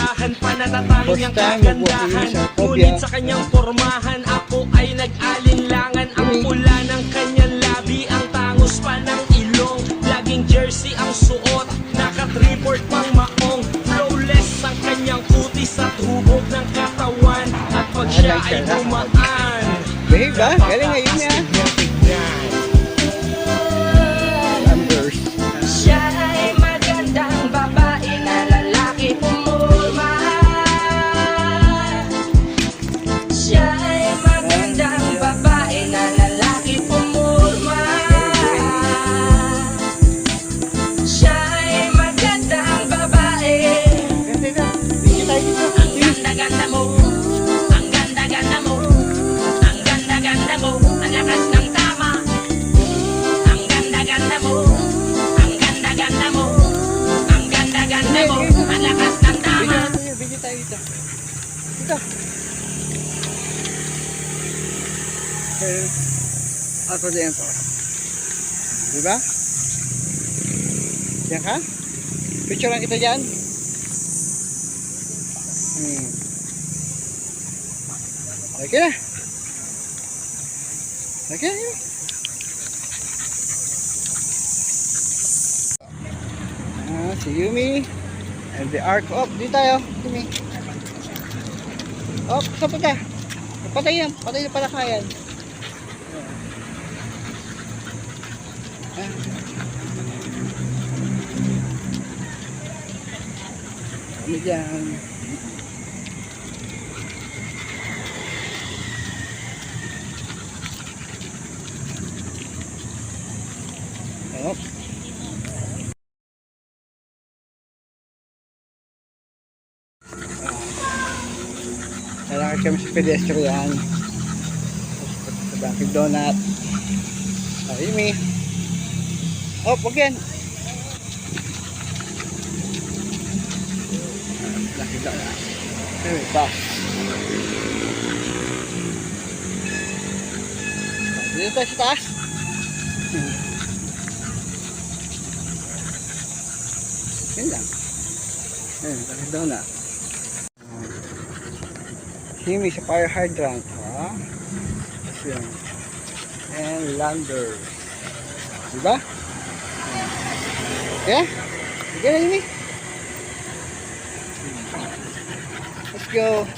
kagandahan, pananatangin niyang kagandahan. Ngunit sa kanyang pormahan, ako ay nag-alinlangan. Ang pula ng kanyang labi, ang tangos pa ng ilong. Laging jersey ang suot, naka-3-port pang maong. Flawless ang kanyang kutis at hubog ng katawan. At pag siya ay dumaan, Behave ba? Galing ngayon niya. siya ay magandang babae na lalaki pumulma. Siya ay magandang babae na lalaki pumulma. Siya ay magandang babae. Ang ganda-ganda mo, ang ganda-ganda mo, ang ganda-ganda mo, ang lakas ng tama. Ang ganda-ganda mo, ang ganda-ganda mo, ang ganda-ganda mo, ang lakas ng tama. Video tayo dito. Dito. Ako din to. Diba? Yan ka? Picture lang kita dyan. Okay na. Okay na. Si Yumi and the arc up. Dito tayo, Yumi. Up, saan punta? Patay yan, patay na palakayan. Kami dyan. Up. Nalakad kami sa pedestrian sa Dunkin Donut. Yumi. Oh, wag yan. Dunkin Donut. Anyway, bus. Dito tayo sa taas. Yan lang. Ayun, Dunkin Donut. Yumi sa fire hydrant, ha? Yan. And lander. Diba? Okay? Okay na, Yumi? Let's go.